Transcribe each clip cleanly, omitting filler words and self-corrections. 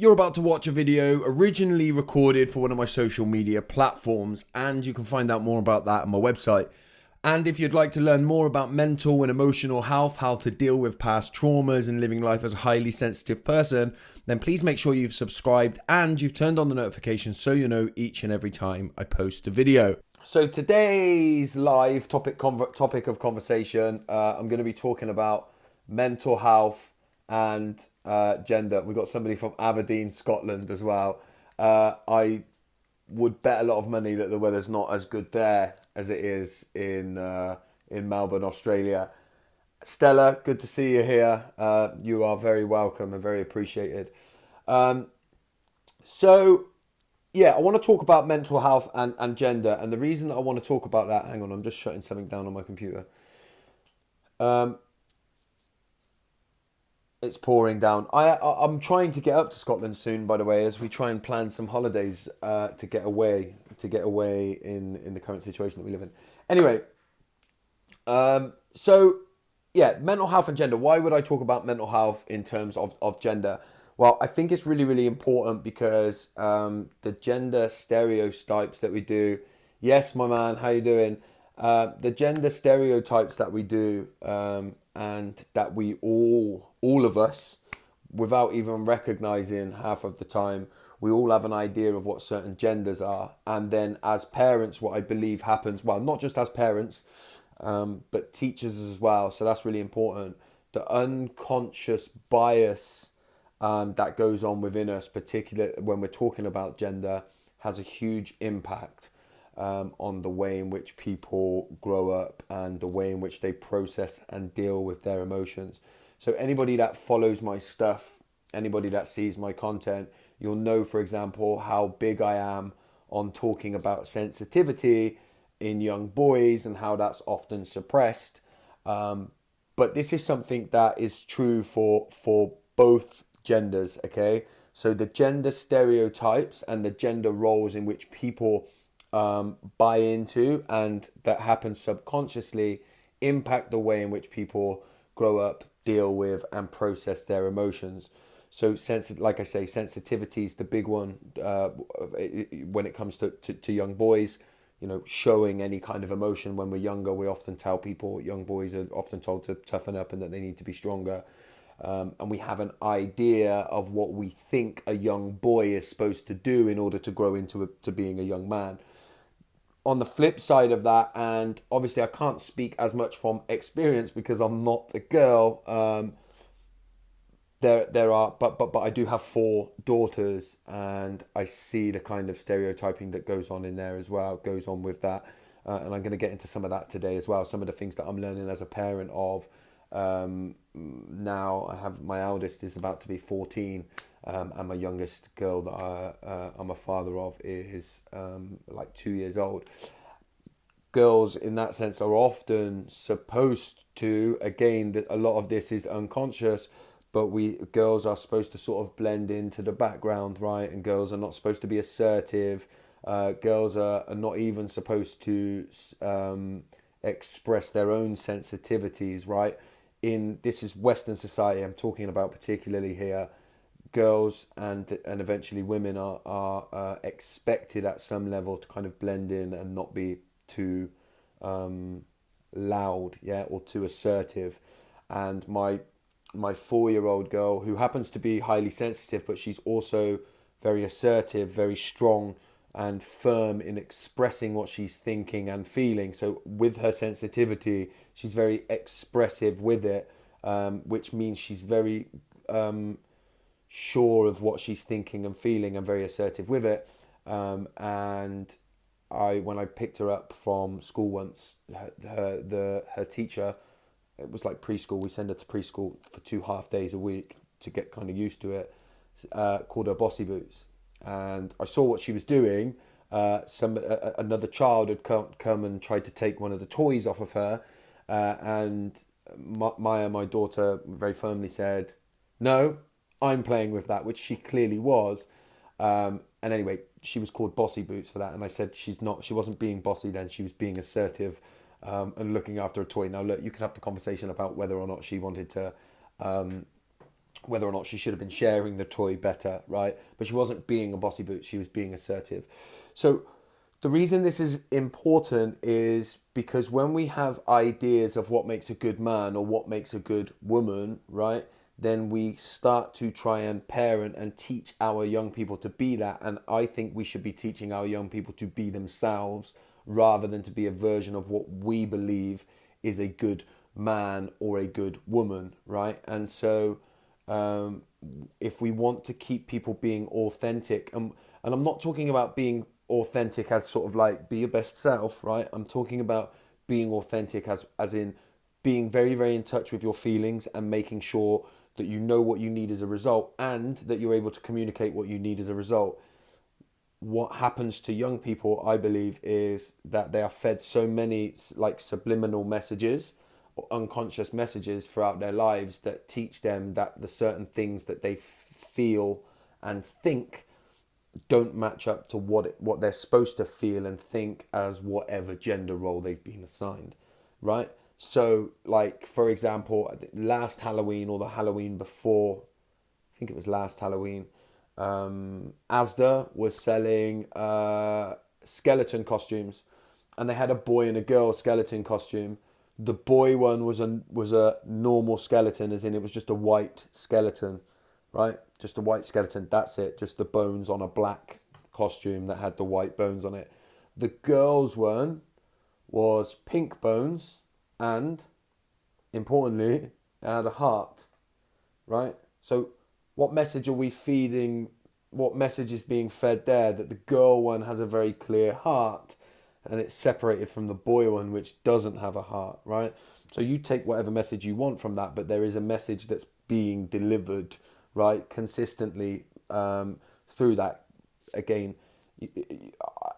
You're about to watch a video originally recorded for one of my social media platforms, and you can find out more about that on my website. And if you'd like to learn more about mental and emotional health, how to deal with past traumas and living life as a highly sensitive person, then please make sure you've subscribed and you've turned on the notifications so you know each and every time I post a video. So today's live topic of conversation, I'm going to be talking about mental health and gender. We've got somebody from Aberdeen, Scotland as well. I would bet a lot of money that the weather's not as good there as it is in Melbourne, Australia. Stella, good to see you here. You are very welcome and very appreciated. So, yeah, I want to talk about mental health and gender. And the reason I want to talk about that, hang on, I'm just shutting something down on my computer. It's pouring down. I'm trying to get up to Scotland soon, by the way, as we try and plan some holidays to get away in the current situation that we live in. Anyway, so yeah, mental health and gender. Why would I talk about mental health in terms of gender? Well, I think it's really, really important because the gender stereotypes that we do. Yes, my man, how you doing? The gender stereotypes that we do and that we all of us, without even recognizing half of the time, we all have an idea of what certain genders are. And then as parents, what I believe happens, well, not just as parents, but teachers as well. So that's really important. The unconscious bias that goes on within us, particularly when we're talking about gender, has a huge impact on the way in which people grow up and the way in which they process and deal with their emotions. So anybody that follows my stuff, anybody that sees my content, you'll know, for example, how big I am on talking about sensitivity in young boys and how that's often suppressed. But this is something that is true for both genders, okay? So the gender stereotypes and the gender roles in which people buy into and that happen subconsciously impact the way in which people grow up, deal with and process their emotions. So like I say, sensitivity is the big one when it comes to young boys. You know, showing any kind of emotion when we're younger, we often tell people, young boys are often told to toughen up and that they need to be stronger. And we have an idea of what we think a young boy is supposed to do in order to grow to being a young man. On the flip side of that, and obviously I can't speak as much from experience because I'm not a girl. There are, but I do have 4 daughters, and I see the kind of stereotyping that goes on in there as well. Goes on with that, and I'm going to get into some of that today as well. Some of the things that I'm learning as a parent of. Now I have my eldest is about to be 14, and my youngest girl that I'm a father of is like 2 years old. Girls in that sense are often supposed to, again, a lot of this is unconscious, but girls are supposed to sort of blend into the background, right? And girls are not supposed to be assertive. Girls are not even supposed to express their own sensitivities, right? This is Western society I'm talking about particularly here. Girls and eventually women are expected at some level to kind of blend in and not be too loud, yeah, or too assertive. And my 4-year-old girl, who happens to be highly sensitive, but she's also very assertive, very strong and firm in expressing what she's thinking and feeling. So with her sensitivity, she's very expressive with it, which means she's very sure of what she's thinking and feeling and very assertive with it. And when I picked her up from school once, her teacher, it was like preschool. We send her to preschool for 2 half days a week to get kind of used to it. Called her Bossy Boots, and I saw what she was doing. Another child had come and tried to take one of the toys off of her, and Maya, my daughter, very firmly said, "No, I'm playing with that," which she clearly was. And anyway, she was called Bossy Boots for that, and I said she wasn't being bossy then, she was being assertive and looking after a toy. Now look, you could have the conversation about whether or not she wanted to whether or not she should have been sharing the toy better, right? But she wasn't being a bossy boot, she was being assertive. So the reason this is important is because when we have ideas of what makes a good man or what makes a good woman, right? Then we start to try and parent and teach our young people to be that. And I think we should be teaching our young people to be themselves rather than to be a version of what we believe is a good man or a good woman, right? And so um, if we want to keep people being authentic, and I'm not talking about being authentic as sort of like be your best self, right? I'm talking about being authentic as in being very, very in touch with your feelings and making sure that you know what you need as a result and that you're able to communicate what you need as a result. What happens to young people, I believe, is that they are fed so many like subliminal messages or unconscious messages throughout their lives that teach them that the certain things that they feel and think don't match up to what they're supposed to feel and think as whatever gender role they've been assigned, right? So, like for example, last Halloween or the Halloween before, I think it was last Halloween, Asda was selling skeleton costumes, and they had a boy and a girl skeleton costume. The boy one was a normal skeleton, as in it was just a white skeleton, right? Just a white skeleton. That's it. Just the bones on a black costume that had the white bones on it. The girls one was pink bones, and importantly, it had a heart, right? So what message are we feeding? What message is being fed there? That the girl one has a very clear heart and it's separated from the boy one, which doesn't have a heart, right? So you take whatever message you want from that, but there is a message that's being delivered, right, consistently through that. Again,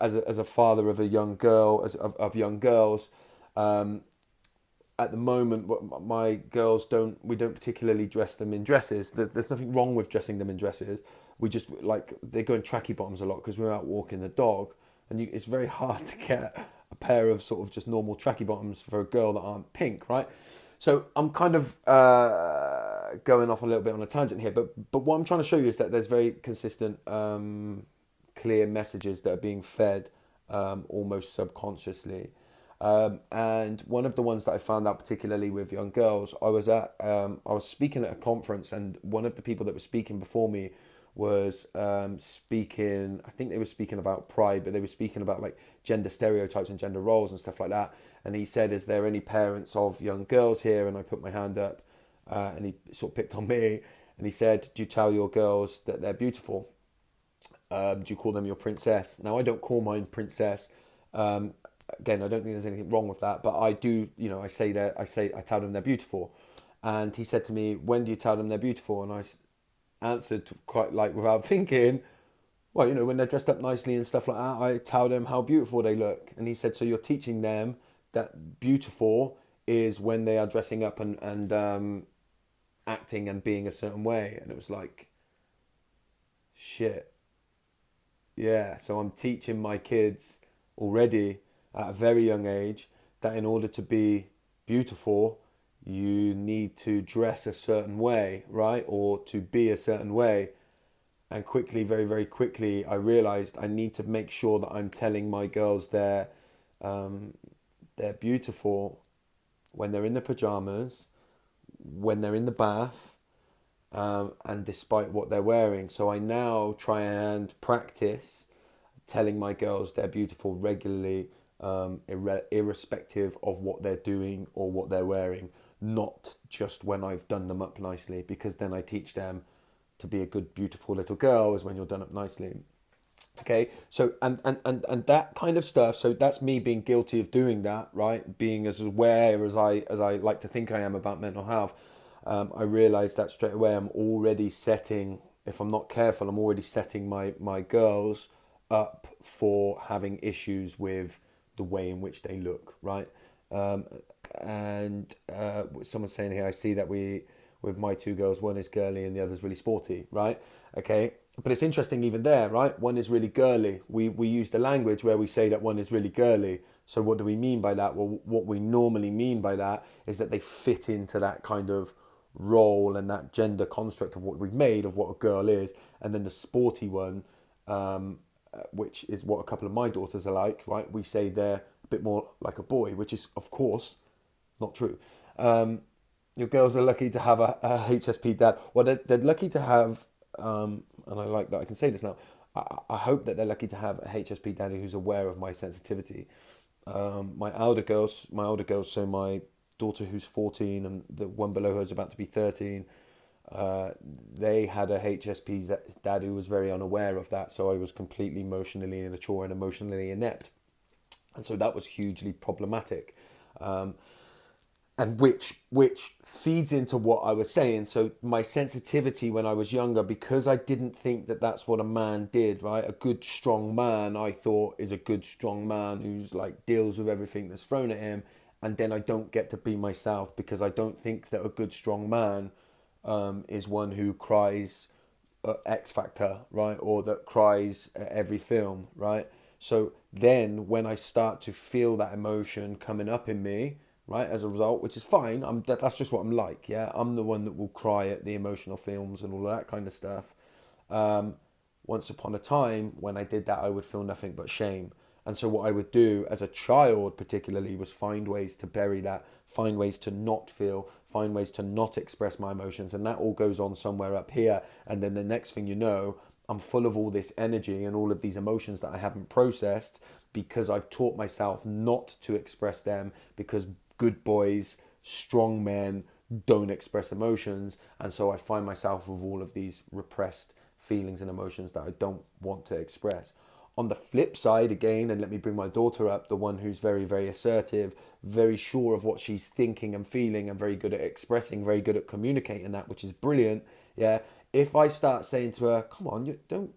as a father of a young girl, of young girls, at the moment, my girls we don't particularly dress them in dresses. There's nothing wrong with dressing them in dresses. We just like they go in tracky bottoms a lot because we're out walking the dog, and it's very hard to get a pair of sort of just normal tracky bottoms for a girl that aren't pink, right? So I'm kind of going off a little bit on a tangent here, but what I'm trying to show you is that there's very consistent, clear messages that are being fed almost subconsciously. And one of the ones that I found out particularly with young girls, I was speaking at a conference, and one of the people that was speaking before me was speaking. I think they were speaking about pride, but they were speaking about like gender stereotypes and gender roles and stuff like that. And he said, "Is there any parents of young girls here?" And I put my hand up, and he sort of picked on me, and he said, "Do you tell your girls that they're beautiful? Do you call them your princess?" Now I don't call mine princess. Again, I don't think there's anything wrong with that, but I do, I tell them they're beautiful. And he said to me, "When do you tell them they're beautiful?" And I answered quite like without thinking, "Well, when they're dressed up nicely and stuff like that, I tell them how beautiful they look." And he said, "So you're teaching them that beautiful is when they are dressing up and acting and being a certain way." And it was like, shit. Yeah, so I'm teaching my kids already at a very young age that in order to be beautiful, you need to dress a certain way, right? Or to be a certain way. And quickly, very, very quickly, I realized I need to make sure that I'm telling my girls um, they're beautiful when they're in the pajamas, when they're in the bath, and despite what they're wearing. So I now try and practice telling my girls they're beautiful regularly, irrespective of what they're doing or what they're wearing, not just when I've done them up nicely, because then I teach them to be a good, beautiful little girl is when you're done up nicely. Okay, so and that kind of stuff. So that's me being guilty of doing that, right? Being as aware as I like to think I am about mental health. I realize that straight away. I'm already setting. If I'm not careful, I'm already setting my girls up for having issues with the way in which they look, right? Um, and someone's saying here, I see that with my two girls, one is girly and the other's really sporty, right? Okay, but it's interesting even there, right? One is really girly. We use the language where we say that one is really girly. So what do we mean by that? Well, what we normally mean by that is that they fit into that kind of role and that gender construct of what we've made of what a girl is, and then the sporty one, which is what a couple of my daughters are like, right? We say they're a bit more like a boy, which is, of course, not true. Your girls are lucky to have a HSP dad. Well, they're lucky to have, and I like that I can say this now. I hope that they're lucky to have a HSP daddy who's aware of my sensitivity. My older girls, so my daughter who's 14 and the one below her is about to be 13, they had a HSP dad who was very unaware of that. So I was completely emotionally immature and emotionally inept. And so that was hugely problematic. And which feeds into what I was saying. So my sensitivity when I was younger, because I didn't think that that's what a man did, right? A good strong man, I thought, is a good strong man who's like deals with everything that's thrown at him, and then I don't get to be myself because I don't think that a good strong man is one who cries X Factor, right? Or that cries at every film, right? So then when I start to feel that emotion coming up in me, right, as a result, which is fine, that's just what I'm like, yeah? I'm the one that will cry at the emotional films and all of that kind of stuff. Um, Once upon a time, when I did that, I would feel nothing but shame. And so, what I would do as a child, particularly, was find ways to bury that, find ways to not feel, find ways to not express my emotions. And that all goes on somewhere up here. And then the next thing you know, I'm full of all this energy and all of these emotions that I haven't processed because I've taught myself not to express them because good boys, strong men don't express emotions. And so I find myself with all of these repressed feelings and emotions that I don't want to express. On the flip side, again, and let me bring my daughter up, the one who's very, very assertive, very sure of what she's thinking and feeling, and very good at expressing, very good at communicating that, which is brilliant. Yeah. If I start saying to her, "Come on, you don't,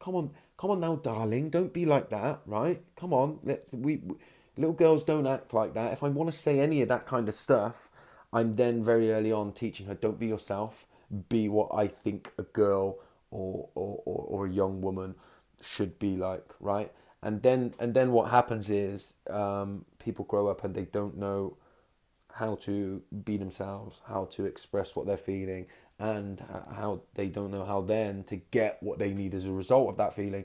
come on now, darling, don't be like that, right? Come on, little girls don't act like that." If I want to say any of that kind of stuff, I'm then very early on teaching her, don't be yourself, be what I think a girl or a young woman should be like, right? And then what happens is people grow up and they don't know how to be themselves, how to express what they're feeling, and how they don't know how then to get what they need as a result of that feeling.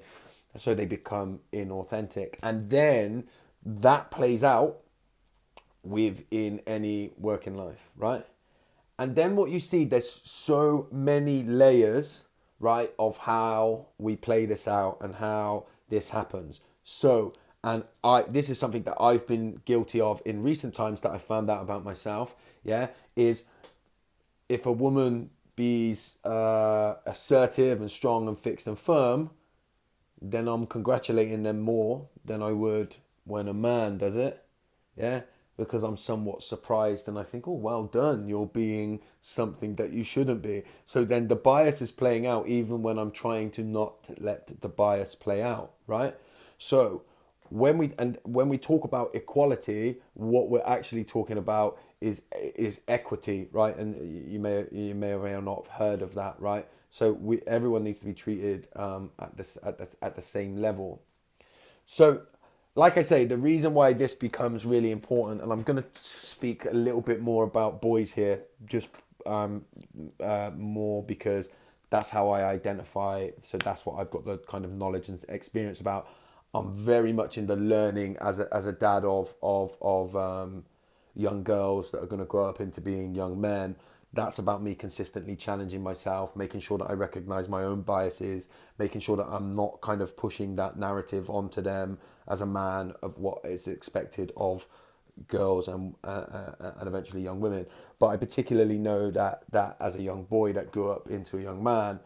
So they become inauthentic. And then that plays out within any working life, right? And then what you see, there's so many layers, right, of how we play this out and how this happens. So, and this is something that I've been guilty of in recent times that I found out about myself, yeah, is if a woman be's assertive and strong and fixed and firm, then I'm congratulating them more than I would when a man does it. Yeah, because I'm somewhat surprised and I think, oh, well done, you're being something that you shouldn't be. So then the bias is playing out even when I'm trying to not let the bias play out, right? So when we talk about equality, what we're actually talking about is equity, right? And you may or may not have heard of that, right? So everyone needs to be treated at the same level. So, like I say, the reason why this becomes really important, and I'm going to speak a little bit more about boys here, just more because that's how I identify. So that's what I've got the kind of knowledge and experience about. I'm very much in the learning as a dad of young girls that are going to grow up into being young men. That's about me consistently challenging myself, making sure that I recognize my own biases, making sure that I'm not kind of pushing that narrative onto them as a man of what is expected of girls and eventually young women. But I particularly know that as a young boy that grew up into a young man,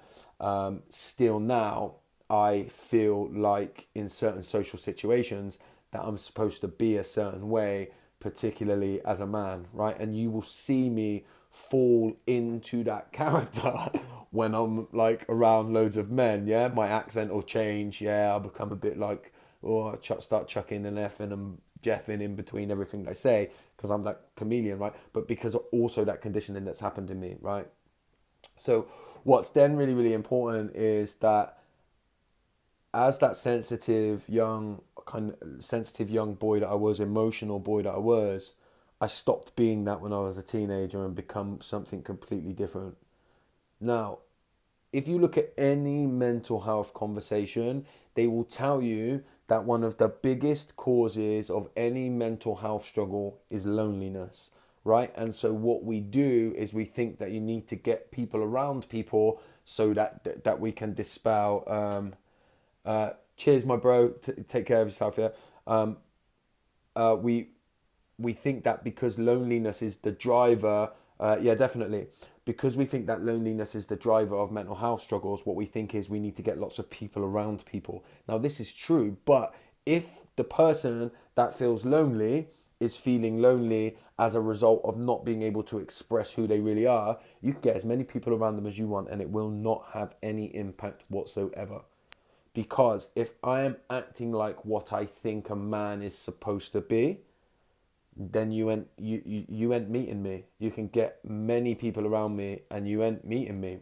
still now I feel like in certain social situations that I'm supposed to be a certain way, particularly as a man, right? And you will see me fall into that character when I'm like around loads of men, yeah? My accent will change, yeah, I'll become a bit like, oh, start chucking and effing and jeffing in between everything I say because I'm that chameleon, right? But because of also that conditioning that's happened to me, right? So what's then really, really important is that as that sensitive young boy that I was, emotional boy that I was, I stopped being that when I was a teenager and become something completely different. Now, if you look at any mental health conversation, they will tell you that one of the biggest causes of any mental health struggle is loneliness, right? And so what we do is we think that you need to get people around people so that we can dispel. Cheers, my bro. Take care of yourself. Yeah. Um, we think that because loneliness is the driver, yeah, definitely. Because we think that loneliness is the driver of mental health struggles, what we think is we need to get lots of people around people. Now, this is true, but if the person that feels lonely is feeling lonely as a result of not being able to express who they really are, you can get as many people around them as you want and it will not have any impact whatsoever. Because if I am acting like what I think a man is supposed to be, then you ain't meeting me. You can get many people around me, and you ain't meeting me.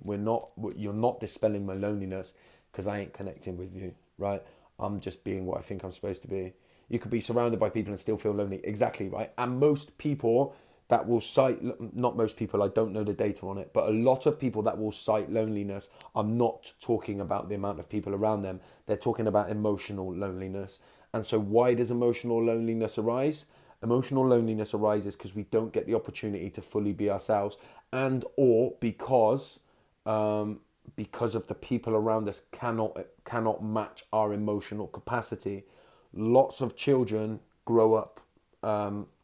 You're not dispelling my loneliness because I ain't connecting with you, right? I'm just being what I think I'm supposed to be. You could be surrounded by people and still feel lonely, exactly, right? And most people that will cite, not most people, I don't know the data on it, but a lot of people that will cite loneliness are not talking about the amount of people around them. They're talking about emotional loneliness. And so why does emotional loneliness arise? Emotional loneliness arises because we don't get the opportunity to fully be ourselves, and or because of the people around us cannot match our emotional capacity. Lots of children grow up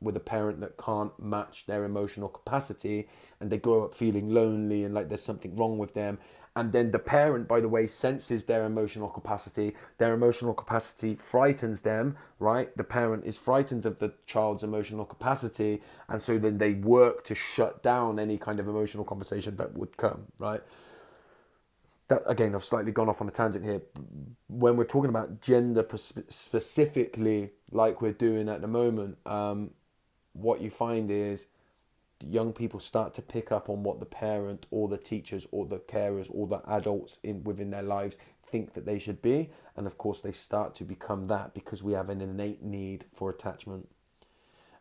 with a parent that can't match their emotional capacity, and they grow up feeling lonely and like there's something wrong with them. And then the parent, by the way, senses their emotional capacity. Their emotional capacity frightens them, right? The parent is frightened of the child's emotional capacity, and so then they work to shut down any kind of emotional conversation that would come, right? That, again, I've slightly gone off on a tangent here. When we're talking about gender specifically, like we're doing at the moment, what you find is young people start to pick up on what the parent or the teachers or the carers or the adults within their lives think that they should be, and of course they start to become that because we have an innate need for attachment.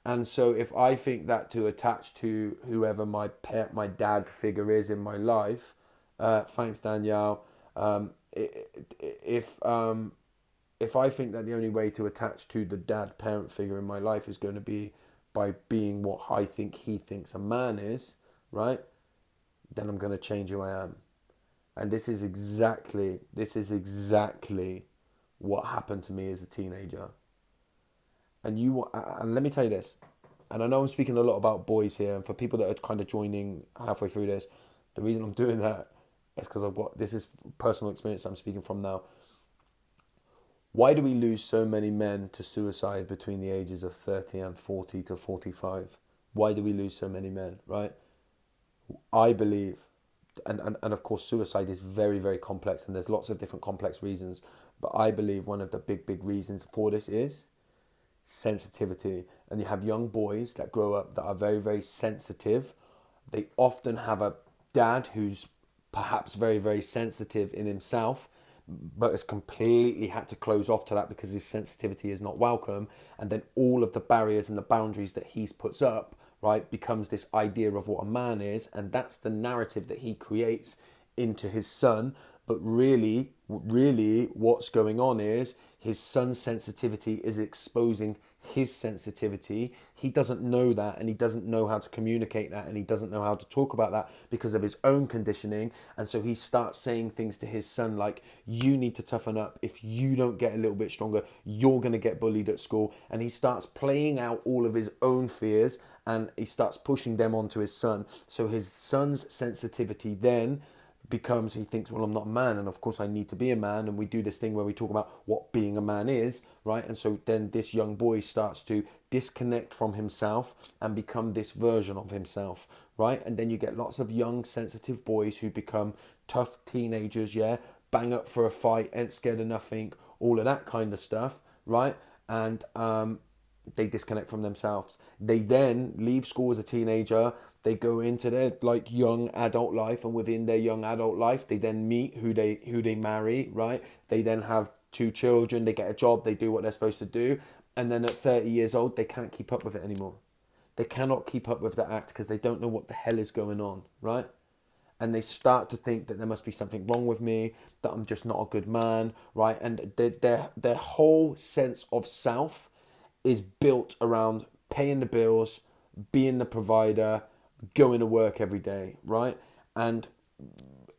And so if I think that to attach to whoever my dad figure is in my life, thanks Danielle. If I think that the only way to attach to the dad parent figure in my life is going to be by being what I think he thinks a man is, right? Then I'm going to change who I am. And this is exactly what happened to me as a teenager. And let me tell you this, and I know I'm speaking a lot about boys here, and for people that are kind of joining halfway through this, the reason I'm doing that is because this is personal experience I'm speaking from now. Why do we lose so many men to suicide between the ages of 30 and 40 to 45? Why do we lose so many men, right? I believe, and of course suicide is very, very complex and there's lots of different complex reasons, but I believe one of the big reasons for this is sensitivity. And you have young boys that grow up that are very, very sensitive. They often have a dad who's perhaps very, very sensitive in himself, but has completely had to close off to that because his sensitivity is not welcome. And then all of the barriers and the boundaries that he's puts up, right, becomes this idea of what a man is. And that's the narrative that he creates into his son. But really, what's going on is his son's sensitivity is exposing his sensitivity. He doesn't know that, and he doesn't know how to communicate that, and he doesn't know how to talk about that because of his own conditioning. And so he starts saying things to his son like, you need to toughen up. If you don't get a little bit stronger, you're going to get bullied at school. And he starts playing out all of his own fears, and he starts pushing them onto his son. So his son's sensitivity then becomes, he thinks, well, I'm not a man, and of course I need to be a man. And we do this thing where we talk about what being a man is, right? And so then this young boy starts to disconnect from himself and become this version of himself, right? And then you get lots of young sensitive boys who become tough teenagers, yeah, bang up for a fight, ain't scared of nothing, all of that kind of stuff, right? And they disconnect from themselves. They then leave school as a teenager. They go into their like young adult life, and within their young adult life, they then meet who they marry, right? They then have 2 children. They get a job. They do what they're supposed to do, and then at 30 years old, they can't keep up with it anymore. They cannot keep up with the act because they don't know what the hell is going on, right? And they start to think that there must be something wrong with me, that I'm just not a good man, right? And their whole sense of self is built around paying the bills, being the provider, going to work every day, right? And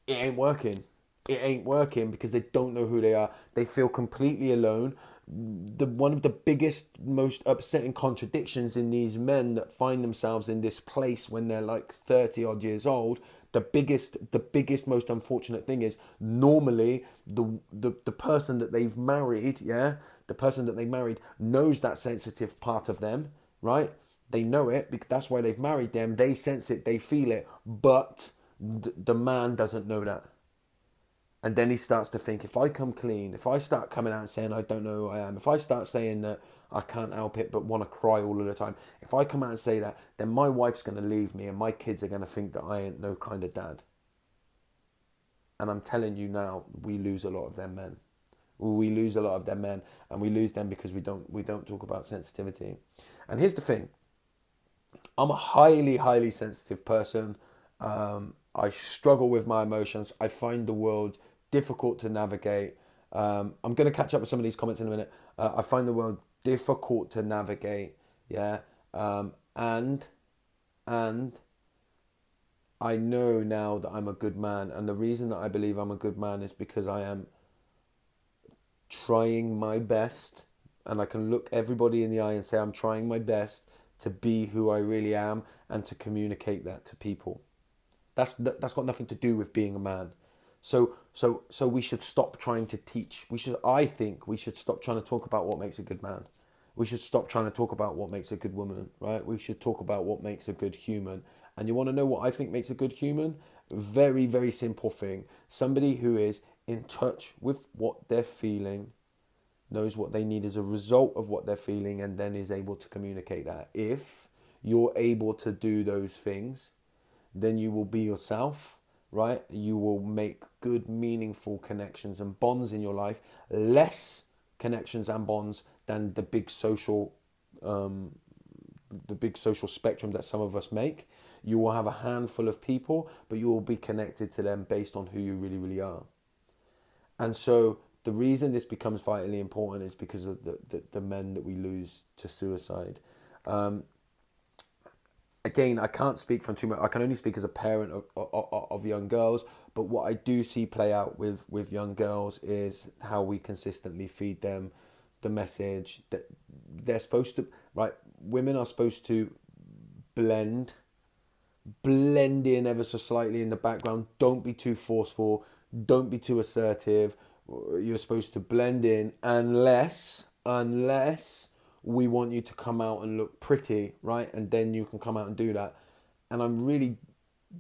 it ain't working. It ain't working because they don't know who they are. They feel completely alone. One of the biggest, most upsetting contradictions in these men that find themselves in this place when they're like 30 odd years old, the biggest, most unfortunate thing is normally the person that they've married, yeah, the person that they married knows that sensitive part of them, right? They know it because that's why they've married them. They sense it, they feel it, but the man doesn't know that. And then he starts to think, if I come clean, if I start coming out and saying I don't know who I am, if I start saying that I can't help it but want to cry all of the time, if I come out and say that, then my wife's going to leave me and my kids are going to think that I ain't no kind of dad. And I'm telling you now, we lose a lot of them men. We lose a lot of them men, and we lose them because we don't talk about sensitivity. And here's the thing: I'm a highly, highly sensitive person. I struggle with my emotions. I find the world difficult to navigate. I'm going to catch up with some of these comments in a minute. I find the world difficult to navigate. Yeah. And I know now that I'm a good man. And the reason that I believe I'm a good man is because I am trying my best. And I can look everybody in the eye and say, I'm trying my best to be who I really am and to communicate that to people. That's got nothing to do with being a man. So we should stop trying to teach. I think we should stop trying to talk about what makes a good man. We should stop trying to talk about what makes a good woman, right? We should talk about what makes a good human. And you want to know what I think makes a good human? Very, very simple thing. Somebody who is in touch with what they're feeling, knows what they need as a result of what they're feeling, and then is able to communicate that. If you're able to do those things, then you will be yourself, right? You will make good, meaningful connections and bonds in your life, less connections and bonds than the big social spectrum that some of us make. You will have a handful of people, but you will be connected to them based on who you really, really are. And so the reason this becomes vitally important is because of the men that we lose to suicide. Again, I can't speak from too much. I can only speak as a parent of young girls. But what I do see play out with young girls is how we consistently feed them the message that they're supposed to, right? Women are supposed to blend in ever so slightly in the background. Don't be too forceful. Don't be too assertive. You're supposed to blend in unless we want you to come out and look pretty, right? And then you can come out and do that. And I'm really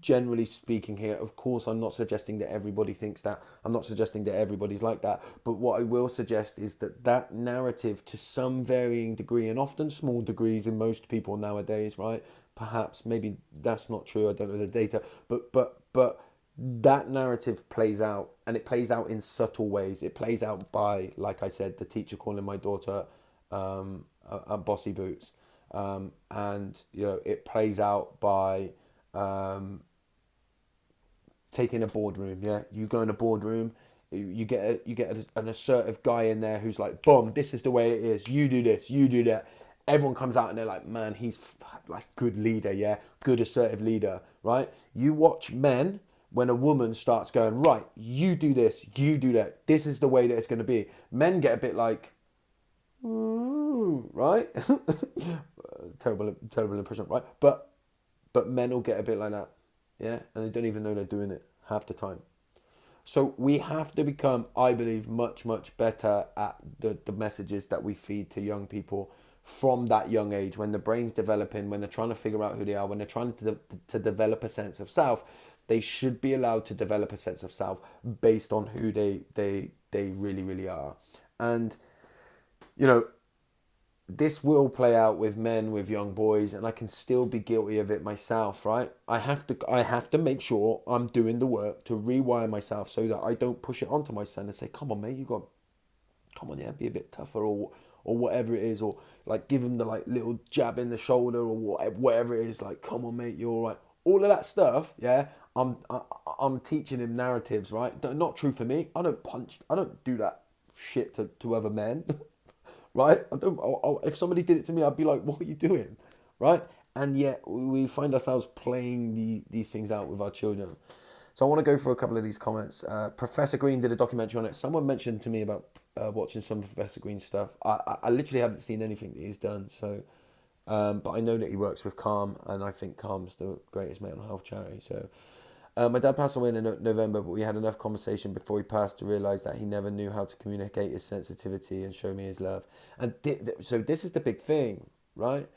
generally speaking here, of course, I'm not suggesting that everybody thinks that. I'm not suggesting that everybody's like that. But what I will suggest is that narrative, to some varying degree, and often small degrees in most people nowadays, right? Perhaps, maybe that's not true. I don't know the data. But that narrative plays out, and it plays out in subtle ways. It plays out by, like I said, the teacher calling my daughter bossy boots, and it plays out by taking a boardroom. Yeah, you go in a boardroom, you get an assertive guy in there who's like, boom, this is the way it is. You do this, you do that. Everyone comes out and they're like, man, he's like good leader, yeah, good assertive leader, right? You watch men when a woman starts going, right, you do this, you do that. This is the way that it's going to be. Men get a bit like, ooh, right? terrible impression, right? But men will get a bit like that, yeah, and they don't even know they're doing it half the time. So we have to become, I believe, much, much better at the messages that we feed to young people from that young age, when the brain's developing, when they're trying to figure out who they are, when they're trying to develop a sense of self. They should be allowed to develop a sense of self based on who they really, really are. And, this will play out with men, with young boys, and I can still be guilty of it myself, right? I have to make sure I'm doing the work to rewire myself so that I don't push it onto my son and say, come on, mate, come on, yeah, be a bit tougher, or or whatever it is, or like give them the like little jab in the shoulder or whatever it is, like, come on, mate, you're all right. All of that stuff, yeah. I'm teaching him narratives, right? Not true for me. I don't punch. I don't do that shit to other men, right? I don't. If somebody did it to me, I'd be like, "What are you doing?" Right? And yet we find ourselves playing these things out with our children. So I want to go through a couple of these comments. Professor Green did a documentary on it. Someone mentioned to me about watching some Professor Green stuff. I literally haven't seen anything that he's done. So, but I know that he works with Calm, and I think Calm's the greatest mental health charity. So, my dad passed away in November, but we had enough conversation before he passed to realise that he never knew how to communicate his sensitivity and show me his love. And so this is the big thing, right?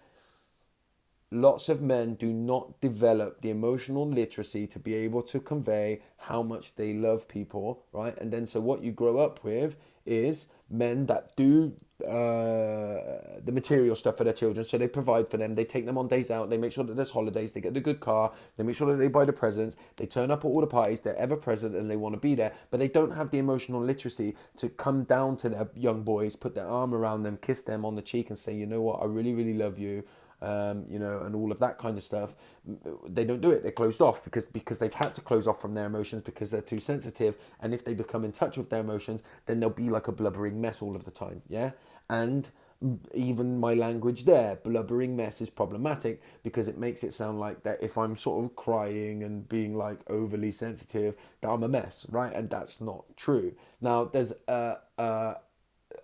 Lots of men do not develop the emotional literacy to be able to convey how much they love people, right? And then so what you grow up with is men that do the material stuff for their children. So they provide for them, they take them on days out, they make sure that there's holidays, they get the good car, they make sure that they buy the presents, they turn up at all the parties, they're ever present and they want to be there, but they don't have the emotional literacy to come down to their young boys, put their arm around them, kiss them on the cheek and say, you know what, I really, really love you. And all of that kind of stuff. They don't do it. They're closed off because they've had to close off from their emotions because they're too sensitive. And if they become in touch with their emotions, then they'll be like a blubbering mess all of the time. Yeah. And even my language there, blubbering mess, is problematic because it makes it sound like that if I'm sort of crying and being like overly sensitive, that I'm a mess, right? And that's not true. Now, there's a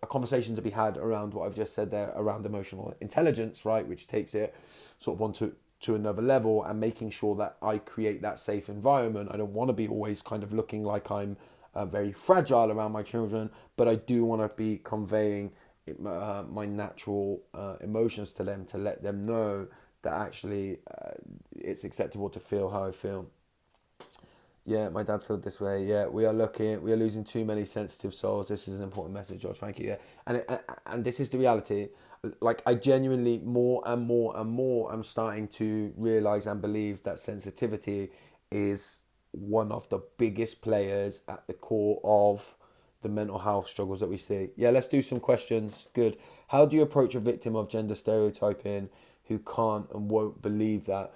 conversation to be had around what I've just said there around emotional intelligence, right, which takes it sort of onto to another level and making sure that I create that safe environment. I don't want to be always kind of looking like I'm very fragile around my children, but I do want to be conveying my natural emotions to them, to let them know that actually it's acceptable to feel how I feel. Yeah, my dad felt this way. Yeah, we are losing too many sensitive souls. This is an important message, George. Thank you. Yeah, and this is the reality. Like, I genuinely more and more and more I'm starting to realize and believe that sensitivity is one of the biggest players at the core of the mental health struggles that we see. Yeah, let's do some questions. Good. How do you approach a victim of gender stereotyping who can't and won't believe that?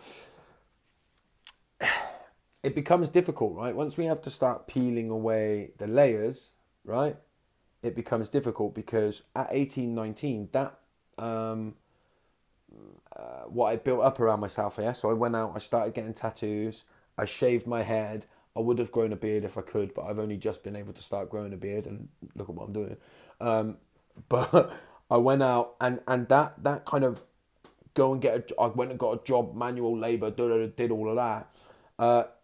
It becomes difficult, right? Once we have to start peeling away the layers, right? It becomes difficult because at 18, 19, that what I built up around myself, yeah. So I went out, I started getting tattoos, I shaved my head. I would have grown a beard if I could, but I've only just been able to start growing a beard, and look at what I'm doing. But I went out and that kind of go and get I went and got a job, manual labor, did all of that.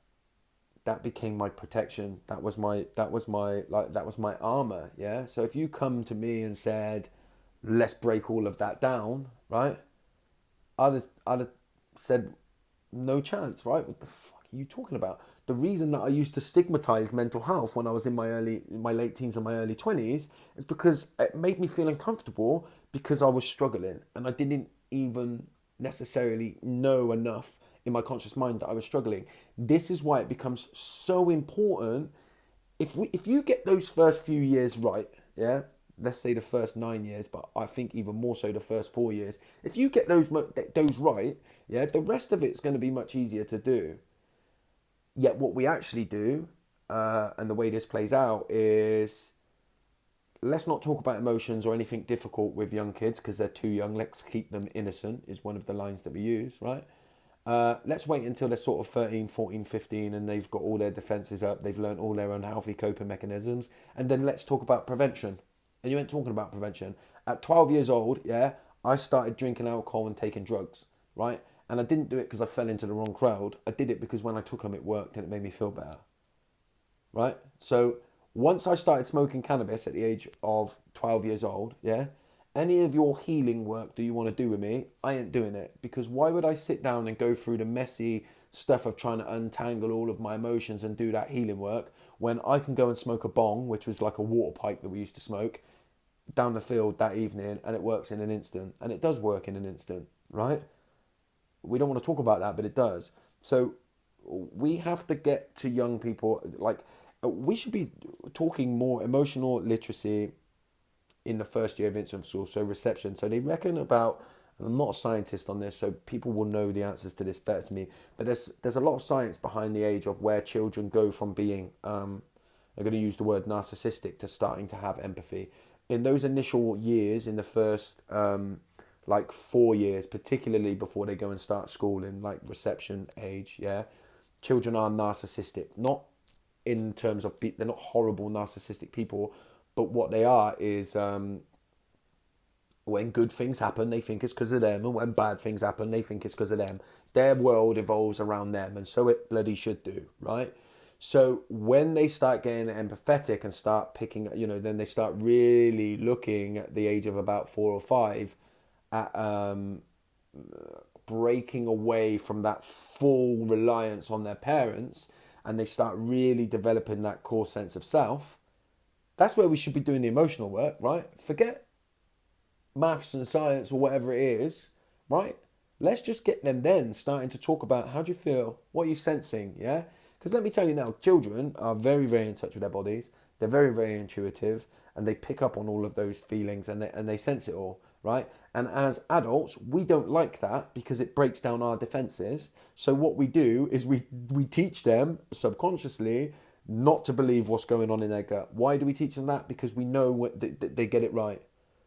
That became my protection. That was my armor. Yeah. So if you come to me and said, let's break all of that down, right? I'd have said, no chance, right? What the fuck are you talking about? The reason that I used to stigmatize mental health when I was in my late teens and my early 20s is because it made me feel uncomfortable because I was struggling and I didn't even necessarily know enough in my conscious mind that I was struggling. This is why it becomes so important. If you get those first few years right, yeah, let's say the first 9 years, but I think even more so the first 4 years. If you get those right, yeah, the rest of it's going to be much easier to do. Yet what we actually do, and the way this plays out is, let's not talk about emotions or anything difficult with young kids because they're too young. Let's keep them innocent is one of the lines that we use, right? Let's wait until they're sort of 13, 14, 15 and they've got all their defences up. They've learned all their unhealthy coping mechanisms. And then let's talk about prevention. And you ain't talking about prevention. At 12 years old, yeah, I started drinking alcohol and taking drugs, right? And I didn't do it because I fell into the wrong crowd. I did it because when I took them, it worked and it made me feel better, right? So once I started smoking cannabis at the age of 12 years old, yeah, any of your healing work that you want to do with me, I ain't doing it. Because why would I sit down and go through the messy stuff of trying to untangle all of my emotions and do that healing work when I can go and smoke a bong, which was like a water pipe that we used to smoke, down the field that evening, and it works in an instant. And it does work in an instant, right? We don't want to talk about that, but it does. So we have to get to young people, like, we should be talking more emotional literacy in the first year of infancy, so reception. So they reckon about, and I'm not a scientist on this, so people will know the answers to this better to me, but there's a lot of science behind the age of where children go from being, I'm going to use the word narcissistic, to starting to have empathy. In those initial years, in the first like 4 years, particularly before they go and start school in like reception age, yeah, children are narcissistic. Not in terms of, they're not horrible narcissistic people, but what they are is, when good things happen, they think it's because of them, and when bad things happen, they think it's because of them. Their world evolves around them, and so it bloody should do, right? So when they start getting empathetic and start picking, then they start really looking at the age of about 4 or 5 at breaking away from that full reliance on their parents, and they start really developing that core sense of self. That's where we should be doing the emotional work, right? Forget maths and science or whatever it is, right? Let's just get them then starting to talk about, how do you feel? What are you sensing? Yeah? Because let me tell you now, children are very, very in touch with their bodies. They're very, very intuitive, and they pick up on all of those feelings, and they sense it all, right? And as adults, we don't like that because it breaks down our defenses. So what we do is we teach them subconsciously not to believe what's going on in their gut. Why do we teach them that? Because we know they get it right.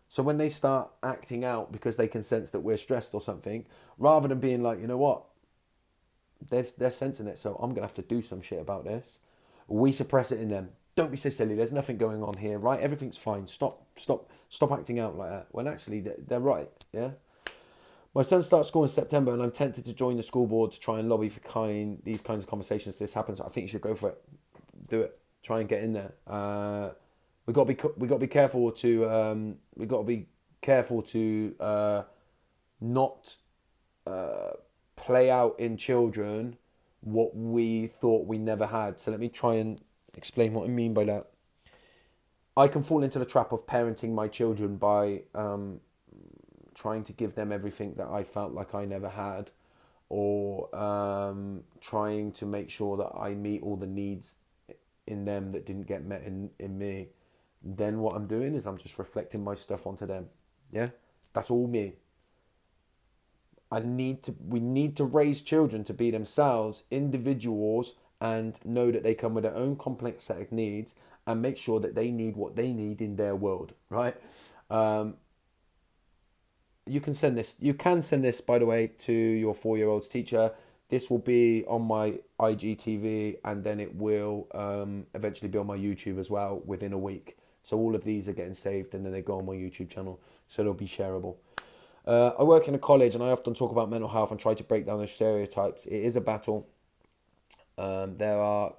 So when they start acting out because they can sense that we're stressed or something, rather than being like, you know what, they're sensing it, so I'm going to have to do some shit about this, we suppress it in them. Don't be so silly, there's nothing going on here, right? Everything's fine. Stop acting out like that. When actually they're right, yeah? My son starts school in September, and I'm tempted to join the school board to try and lobby for these kinds of conversations. This happens. I think you should go for it. Do it. Try and get in there. We got to be careful to not play out in children what we thought we never had. So let me try and explain what I mean by that. I can fall into the trap of parenting my children by trying to give them everything that I felt like I never had, or trying to make sure that I meet all the needs in them that didn't get met in me. Then what I'm doing is I'm just reflecting my stuff onto them. Yeah, that's all me. We need to raise children to be themselves, individuals, and know that they come with their own complex set of needs, and make sure that they need what they need in their world, right? You can send this, by the way, to your 4-year-old's teacher. This will be on my IGTV, and then it will eventually be on my YouTube as well within a week. So all of these are getting saved, and then they go on my YouTube channel, so they'll be shareable. I work in a college, and I often talk about mental health and try to break down those stereotypes. It is a battle. There are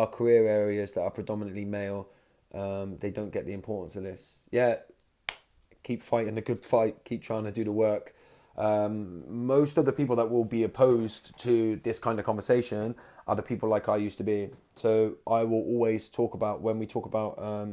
career areas that are predominantly male. They don't get the importance of this. Yeah, keep fighting the good fight. Keep trying to do the work. Most of the people that will be opposed to this kind of conversation are the people like I used to be. So I will always talk about, when we talk about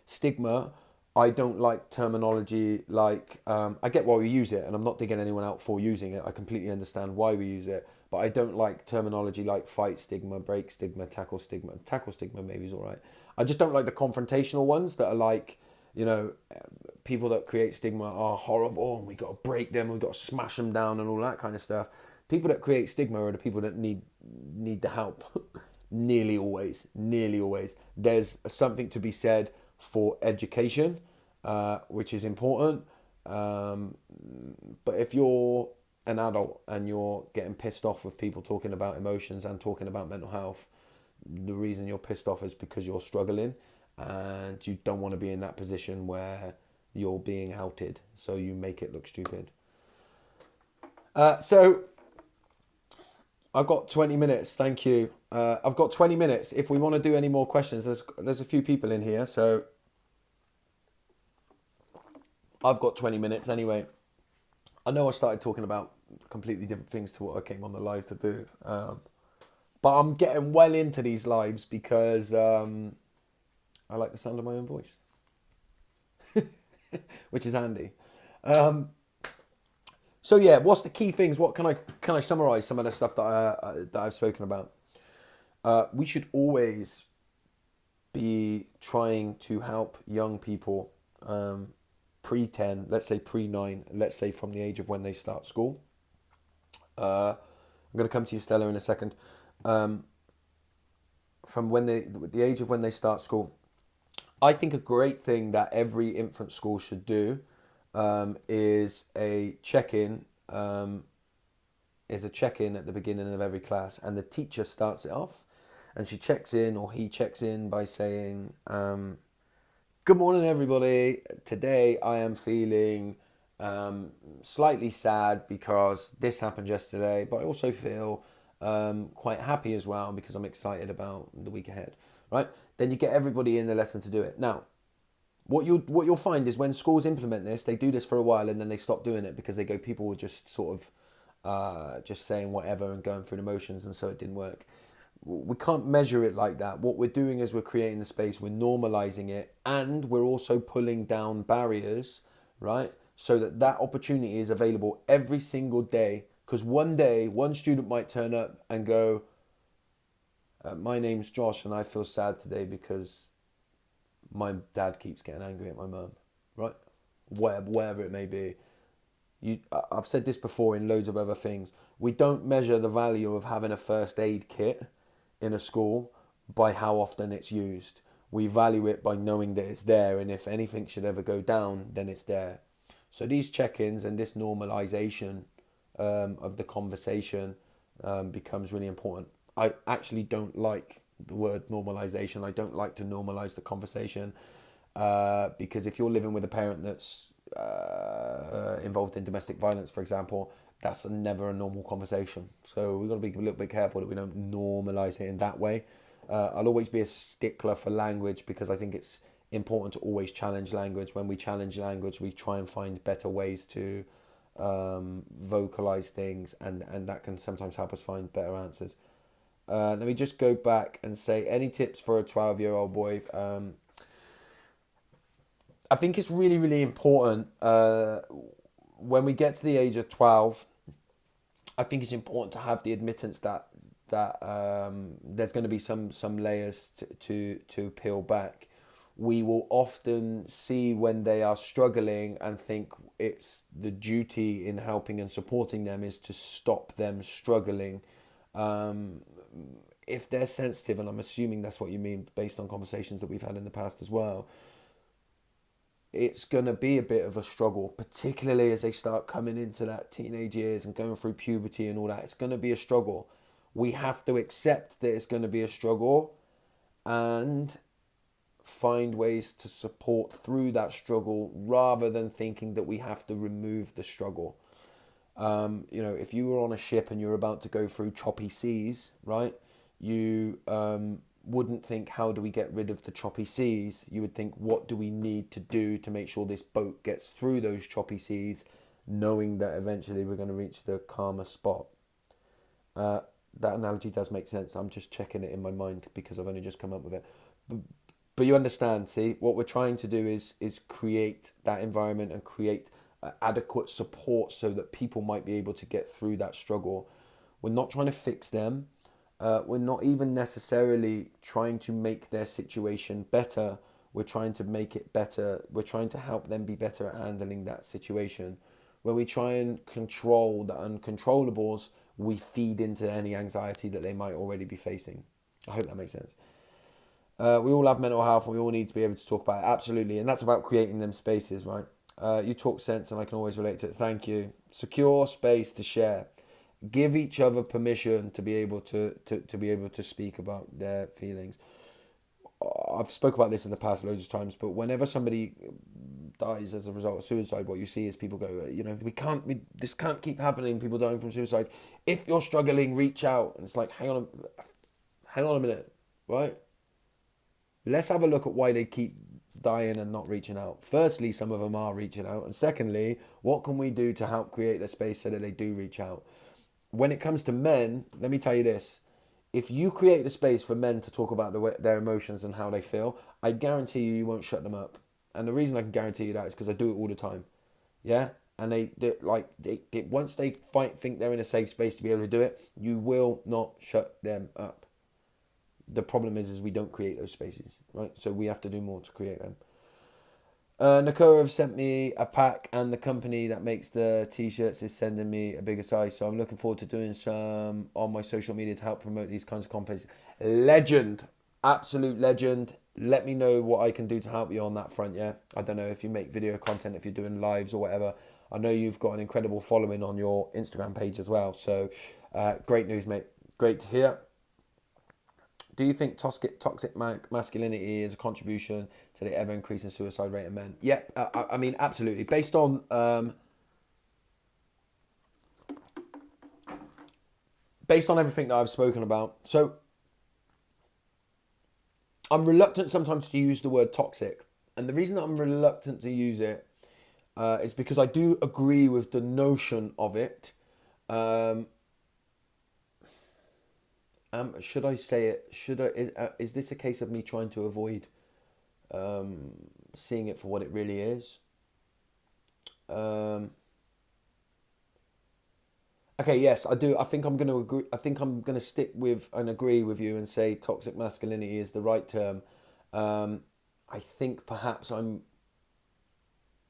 stigma, I don't like terminology like, I get why we use it, and I'm not digging anyone out for using it. I completely understand why we use it, but I don't like terminology like fight stigma, break stigma, tackle stigma. Tackle stigma maybe is all right. I just don't like the confrontational ones that are like, people that create stigma are horrible, and we got to break them, we got to smash them down and all that kind of stuff. People that create stigma are the people that need the help. Nearly always. There's something to be said for education, which is important. But if you're an adult and you're getting pissed off with people talking about emotions and talking about mental health, the reason you're pissed off is because you're struggling, and you don't want to be in that position where you're being outed, so you make it look stupid. So I've got 20 minutes. Thank you. I've got 20 minutes. If we want to do any more questions, there's a few people in here, so I've got 20 minutes anyway. I know I started talking about completely different things to what I came on the live to do, but I'm getting well into these lives because I like the sound of my own voice, which is handy. So yeah, what's the key things? What can I summarize some of the stuff that I've spoken about? We should always be trying to help young people pre-10, let's say pre-9, let's say from the age of when they start school. I'm going to come to you, Stella, in a second. From the age of when they start school, I think a great thing that every infant school should do is a check-in. Is a check-in at the beginning of every class, and the teacher starts it off, and she checks in, or he checks in by saying, "Good morning, everybody. Today I am feeling slightly sad because this happened yesterday, but I also feel quite happy as well because I'm excited about the week ahead." Right? Then you get everybody in the lesson to do it. Now, what you'll find is when schools implement this, they do this for a while and then they stop doing it because they go, people were just sort of just saying whatever and going through the motions, and so it didn't work. We can't measure it like that. What we're doing is we're creating the space, we're normalizing it, and we're also pulling down barriers, right? So that opportunity is available every single day. Because one day, one student might turn up and go, "My name's Josh and I feel sad today because my dad keeps getting angry at my mum," right? Whatever it may be. I've said this before in loads of other things. We don't measure the value of having a first aid kit in a school by how often it's used. We value it by knowing that it's there, and if anything should ever go down, then it's there. So these check-ins and this normalization of the conversation becomes really important. I actually don't like the word normalization. I don't like to normalize the conversation because if you're living with a parent that's involved in domestic violence, for example, that's never a normal conversation. So we've got to be a little bit careful that we don't normalize it in that way. I'll always be a stickler for language because I think it's important to always challenge language. When we challenge language, we try and find better ways to vocalize things, and that can sometimes help us find better answers. Let me just go back and say, any tips for a 12-year-old boy? I think it's really, really important when we get to the age of 12. I think it's important to have the admittance that there's going to be some layers to peel back. We will often see when they are struggling and think it's the duty in helping and supporting them is to stop them struggling. If they're sensitive, and I'm assuming that's what you mean based on conversations that we've had in the past as well, it's going to be a bit of a struggle, particularly as they start coming into that teenage years and going through puberty and all that. It's going to be a struggle. We have to accept that it's going to be a struggle and find ways to support through that struggle rather than thinking that we have to remove the struggle. If you were on a ship and you're about to go through choppy seas, right, you wouldn't think, how do we get rid of the choppy seas? You would think, what do we need to do to make sure this boat gets through those choppy seas, knowing that eventually we're going to reach the calmer spot. That analogy does make sense. I'm just checking it in my mind because I've only just come up with it. But you understand, see, what we're trying to do is create that environment and create adequate support so that people might be able to get through that struggle. We're not trying to fix them. We're not even necessarily trying to make their situation better. We're trying to make it better. We're trying to help them be better at handling that situation. When we try and control the uncontrollables, we feed into any anxiety that they might already be facing. I hope that makes sense. We all have mental health and we all need to be able to talk about it. Absolutely. And that's about creating them spaces, right? You talk sense and I can always relate to it. Thank you. Secure space to share. Give each other permission to be able to speak about their feelings. I've spoke about this in the past loads of times, but whenever somebody dies as a result of suicide, what you see is people go, this can't keep happening. People dying from suicide. If you're struggling, reach out. And it's like, hang on a minute, right? Let's have a look at why they keep dying and not reaching out. Firstly, some of them are reaching out. And secondly, what can we do to help create a space so that they do reach out? When it comes to men, let me tell you this. If you create a space for men to talk about their emotions and how they feel, I guarantee you won't shut them up. And the reason I can guarantee you that is because I do it all the time. Yeah? And they once they think they're in a safe space to be able to do it, you will not shut them up. The problem is we don't create those spaces, right? So we have to do more to create them. Nakura have sent me a pack, and the company that makes the t-shirts is sending me a bigger size. So I'm looking forward to doing some on my social media to help promote these kinds of conferences. Legend, absolute legend. Let me know what I can do to help you on that front. Yeah, I don't know if you make video content, if you're doing lives or whatever. I know you've got an incredible following on your Instagram page as well. So great news, mate. Great to hear. Do you think toxic masculinity is a contribution to the ever increasing suicide rate of men? Yeah, I mean, absolutely. Based on everything that I've spoken about. So I'm reluctant sometimes to use the word toxic. And the reason that I'm reluctant to use it is because I do agree with the notion of it. Um, should I say it? Is this a case of me trying to avoid seeing it for what it really is? Um, okay, yes, I do. I think I'm going to agree. I think I'm going to stick with and agree with you and say toxic masculinity is the right term. Um, I think perhaps I'm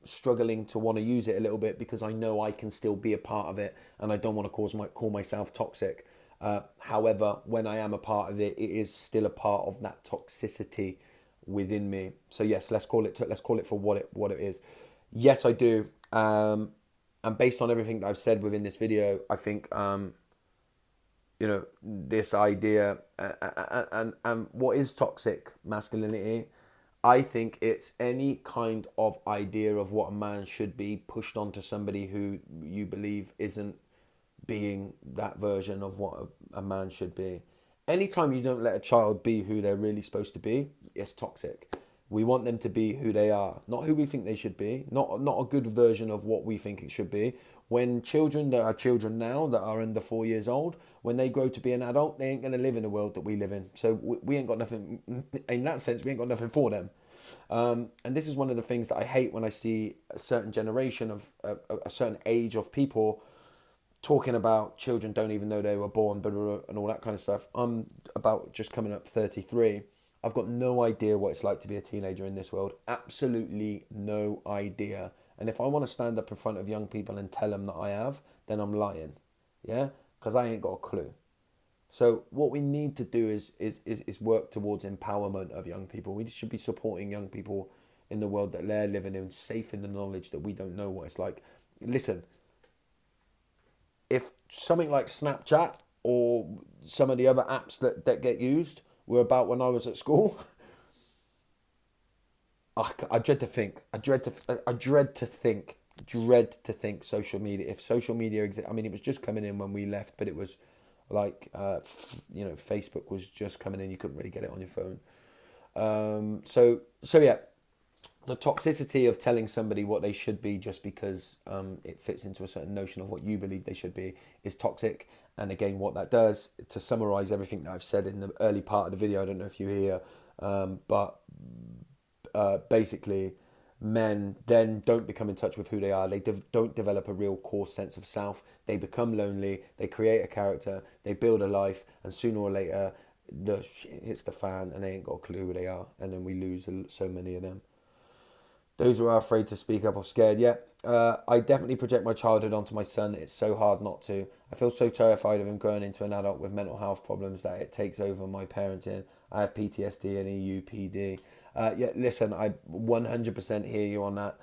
struggling to want to use it a little bit because I know I can still be a part of it, and I don't want to call myself toxic. However, when I am a part of it, it is still a part of that toxicity within me. So yes, let's call it for what it is. Yes, I do. And based on everything that I've said within this video, I think this idea and what is toxic masculinity. I think it's any kind of idea of what a man should be pushed onto somebody who you believe isn't being that version of what a man should be. Anytime you don't let a child be who they're really supposed to be, it's toxic. We want them to be who they are, not who we think they should be, not a good version of what we think it should be. When children that are children now that are under 4 years old, when they grow to be an adult, they ain't gonna live in the world that we live in. So we ain't got nothing in that sense. We ain't got nothing for them. And this is one of the things that I hate when I see a certain generation of a certain age of people talking about children don't even know they were born, blah, blah, blah, and all that kind of stuff. I'm about just coming up 33. I've got no idea what it's like to be a teenager in this world. Absolutely no idea. And if I want to stand up in front of young people and tell them that I have, then I'm lying. Yeah? Because I ain't got a clue. So what we need to do is work towards empowerment of young people. We should be supporting young people in the world that they're living in, safe in the knowledge that we don't know what it's like. Listen, if something like Snapchat or some of the other apps that get used were about when I was at school, I dread to think. Dread to think social media. If social media exists, I mean, it was just coming in when we left, but it was like, Facebook was just coming in. You couldn't really get it on your phone. So yeah, the toxicity of telling somebody what they should be just because it fits into a certain notion of what you believe they should be is toxic. And again, what that does, to summarize everything that I've said in the early part of the video, I don't know if you hear, but basically, men then don't become in touch with who they are. They don't develop a real core sense of self. They become lonely. They create a character. They build a life, and sooner or later, the shit hits the fan, and they ain't got a clue who they are, and then we lose so many of them. Those who are afraid to speak up or scared. Yeah, I definitely project my childhood onto my son. It's so hard not to. I feel so terrified of him growing into an adult with mental health problems that it takes over my parenting. I have PTSD and EUPD. Yeah, listen, I 100% hear you on that.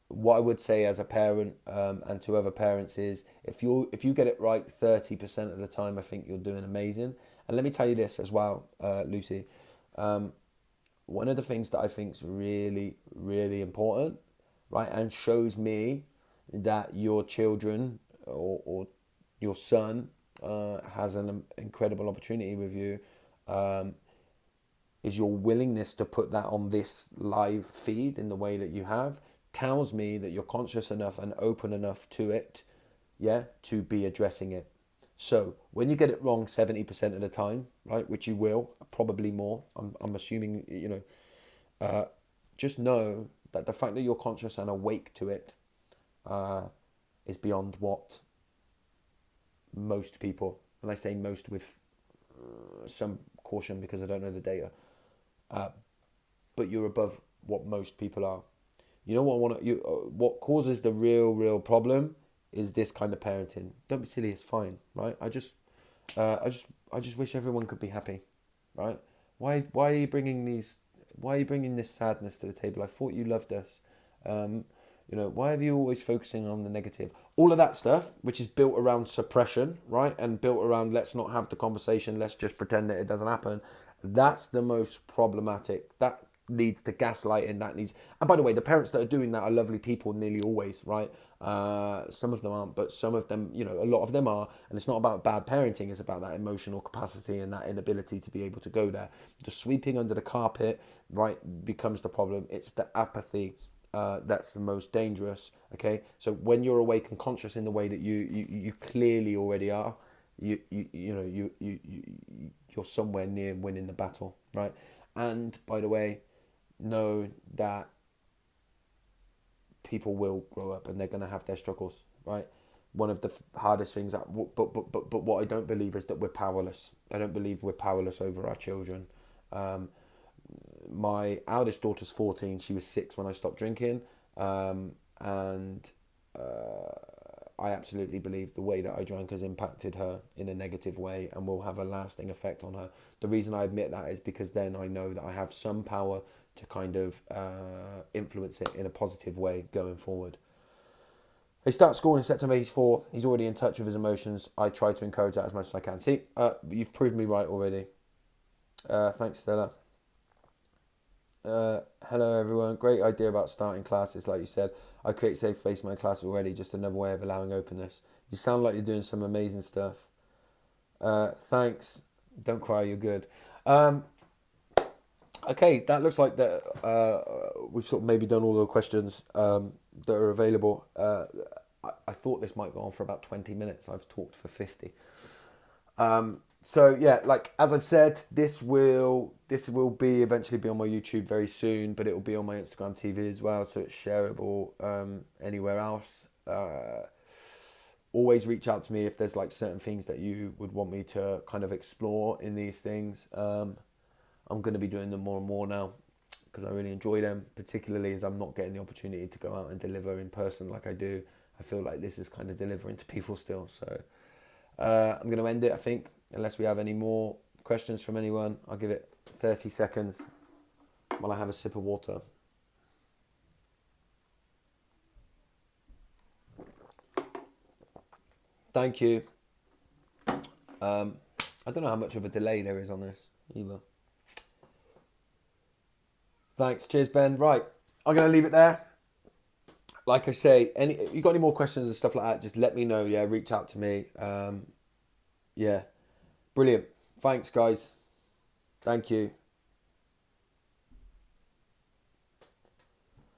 What I would say as a parent and to other parents is if you get it right 30% of the time, I think you're doing amazing. And let me tell you this as well, Lucy. One of the things that I think is really, really important, right, and shows me that your children or your son has an incredible opportunity with you is your willingness to put that on this live feed in the way that you have tells me that you're conscious enough and open enough to it, yeah, to be addressing it. So when you get it wrong 70% of the time, right, which you will, probably more, I'm assuming, just know that the fact that you're conscious and awake to it is beyond what most people, and I say most with some caution because I don't know the data, but you're above what most people are. You know what I want to, what causes the real problem is this kind of parenting. Don't be silly, it's fine, right? I just wish everyone could be happy, right? Why are you bringing this sadness to the table? I thought you loved us. Why are you always focusing on the negative? All of that stuff, which is built around suppression, right? And built around let's not have the conversation, let's just pretend that it doesn't happen. That's the most problematic. That leads to gaslighting. And by the way, the parents that are doing that are lovely people nearly always, right? Some of them aren't, but some of them, a lot of them are. And it's not about bad parenting, it's about that emotional capacity and that inability to be able to go there. The sweeping under the carpet, right, becomes the problem. It's the apathy that's the most dangerous. Okay, so when you're awake and conscious in the way that you clearly already are, you're somewhere near winning the battle, right? And by the way, know that people will grow up and they're going to have their struggles, right? One of the hardest things but what I don't believe is that we're powerless. I don't believe we're powerless over our children. My eldest daughter's 14. She was 6 when I stopped drinking, and I absolutely believe the way that I drank has impacted her in a negative way and will have a lasting effect on her. The reason I admit that is because then I know that I have some power to kind of influence it in a positive way going forward. He starts school in September. He's 4. He's already in touch with his emotions. I try to encourage that as much as I can. See, you've proved me right already. Thanks, Stella. Hello everyone. Great idea about starting classes. Like you said, I create safe space in my class already. Just another way of allowing openness. You sound like you're doing some amazing stuff. Thanks. Don't cry. You're good. Okay, that looks like that. We've sort of maybe done all the questions that are available. I thought this might go on for about 20 minutes. I've talked for 50. So yeah, like as I've said, this will be eventually be on my YouTube very soon, but it will be on my Instagram TV as well, so it's shareable anywhere else. Always reach out to me if there's like certain things that you would want me to kind of explore in these things. I'm going to be doing them more and more now because I really enjoy them, particularly as I'm not getting the opportunity to go out and deliver in person like I do. I feel like this is kind of delivering to people still. So I'm going to end it, I think, unless we have any more questions from anyone. I'll give it 30 seconds while I have a sip of water. Thank you. I don't know how much of a delay there is on this either. Thanks. Cheers, Ben. Right. I'm going to leave it there. Like I say, you got any more questions and stuff like that, just let me know. Yeah, reach out to me. Yeah. Brilliant. Thanks, guys. Thank you.